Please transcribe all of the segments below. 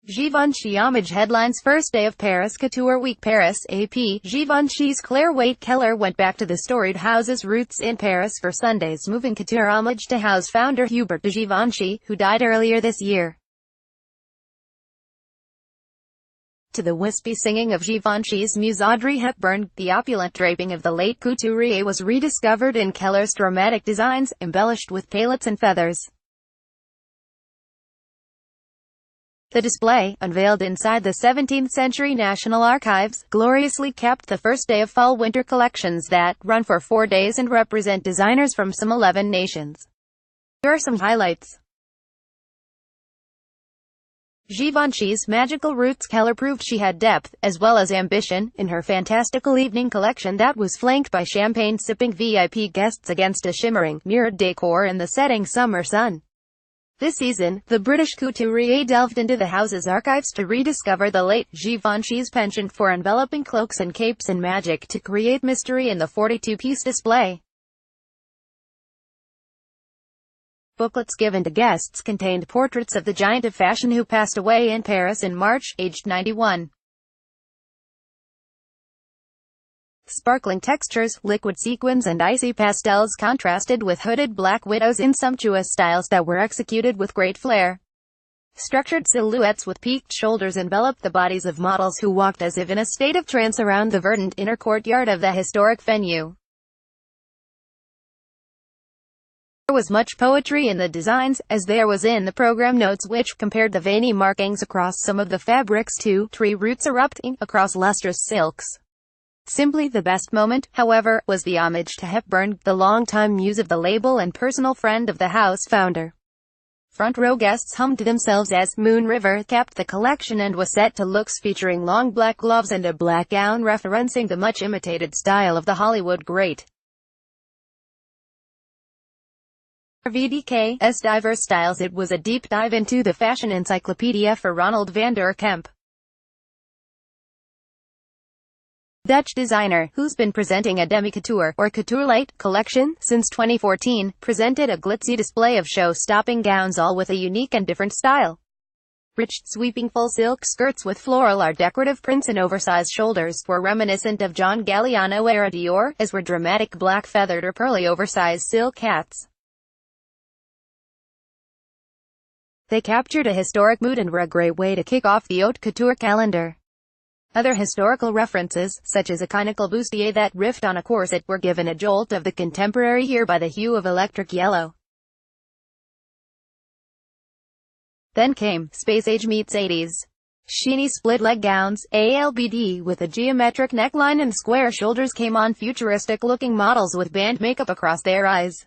Givenchy homage headlines first day of Paris Couture Week Paris, AP. Givenchy's Claire Waite-Keller went back to the storied house's roots in Paris for Sunday's moving couture homage to house founder Hubert de Givenchy, who died earlier this year. To the wispy singing of Givenchy's muse Audrey Hepburn, the opulent draping of the late couturier was rediscovered in Keller's dramatic designs, embellished with paillettes and feathers. The display, unveiled inside the 17th-century National Archives, gloriously capped the first day of fall-winter collections that run for 4 days and represent designers from some 11 nations. Here are some highlights. Givenchy's magical roots. Keller proved she had depth, as well as ambition, in her fantastical evening collection that was flanked by champagne-sipping VIP guests against a shimmering, mirrored decor in the setting summer sun. This season, the British couturier delved into the house's archives to rediscover the late Givenchy's penchant for enveloping cloaks and capes in magic to create mystery in the 42-piece display. Booklets given to guests contained portraits of the giant of fashion who passed away in Paris in March, aged 91. Sparkling textures, liquid sequins and icy pastels contrasted with hooded black widows in sumptuous styles that were executed with great flair. Structured silhouettes with peaked shoulders enveloped the bodies of models who walked as if in a state of trance around the verdant inner courtyard of the historic venue. There was much poetry in the designs, as there was in the program notes which compared the veiny markings across some of the fabrics to tree roots erupting across lustrous silks. Simply the best moment, however, was the homage to Hepburn, the longtime muse of the label and personal friend of the house founder. Front row guests hummed to themselves as Moon River capped the collection and was set to looks featuring long black gloves and a black gown referencing the much imitated style of the Hollywood great. VDK's diverse styles. It was a deep dive into the fashion encyclopedia for Ronald van der Kemp. Dutch designer, who's been presenting a demi-couture, or couture light, collection, since 2014, presented a glitzy display of show-stopping gowns all with a unique and different style. Rich, sweeping full silk skirts with floral or decorative prints and oversized shoulders were reminiscent of John Galliano-era Dior, as were dramatic black feathered or pearly oversized silk hats. They captured a historic mood and were a great way to kick off the haute couture calendar. Other historical references, such as a conical bustier that riffed on a corset, were given a jolt of the contemporary year by the hue of electric yellow. Then came Space Age meets 80s. Sheeny split-leg gowns, ALBD, with a geometric neckline and square shoulders came on futuristic-looking models with band makeup across their eyes.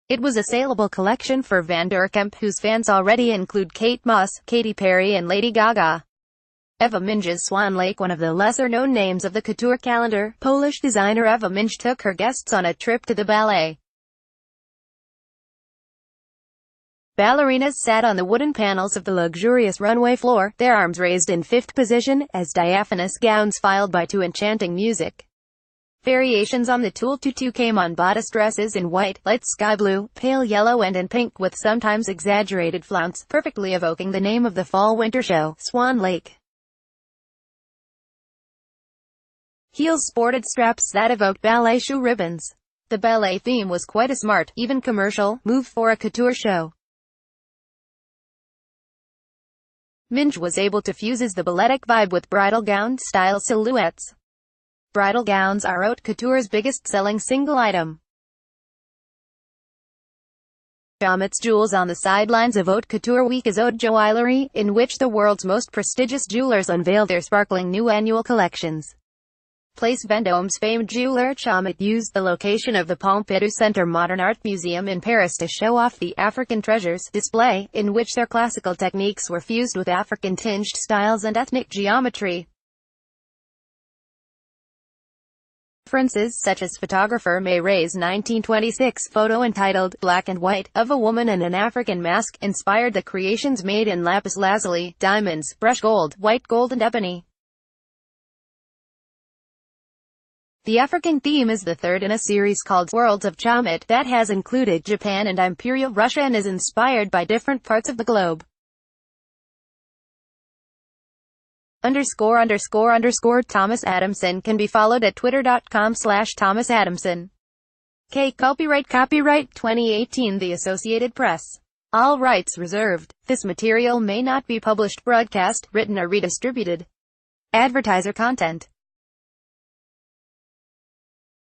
It was a saleable collection for Van der Kemp, whose fans already include Kate Moss, Katy Perry and Lady Gaga. Eva Minge's Swan Lake. One of the lesser-known names of the couture calendar, Polish designer Eva Minge took her guests on a trip to the ballet. Ballerinas sat on the wooden panels of the luxurious runway floor, their arms raised in fifth position, as diaphanous gowns filed by to enchanting music. Variations on the tulle tutu came on bodice dresses in white, light sky blue, pale yellow and in pink with sometimes exaggerated flounce, perfectly evoking the name of the fall-winter show, Swan Lake. Heels sported straps that evoked ballet shoe ribbons. The ballet theme was quite a smart, even commercial, move for a couture show. Minge was able to fuse the balletic vibe with bridal gown-style silhouettes. Bridal gowns are haute couture's biggest-selling single item. Chamet's jewels. On the sidelines of Haute Couture Week is Haute Joaillerie, in which the world's most prestigious jewelers unveil their sparkling new annual collections. Place Vendôme's famed jeweler Chamet used the location of the Pompidou Center Modern Art Museum in Paris to show off the African Treasures display, in which their classical techniques were fused with African-tinged styles and ethnic geometry. References such as photographer May Ray's 1926 photo entitled "Black and White" of a woman in an African mask inspired the creations made in lapis lazuli, diamonds, brushed gold, white gold and ebony. The African theme is the third in a series called Worlds of Chamet that has included Japan and Imperial Russia and is inspired by different parts of the globe. ____ Adamson can be followed at twitter.com/Thomas Adamson. Copyright 2018 The Associated Press. All rights reserved. This material may not be published, broadcast, written or redistributed. Advertiser content.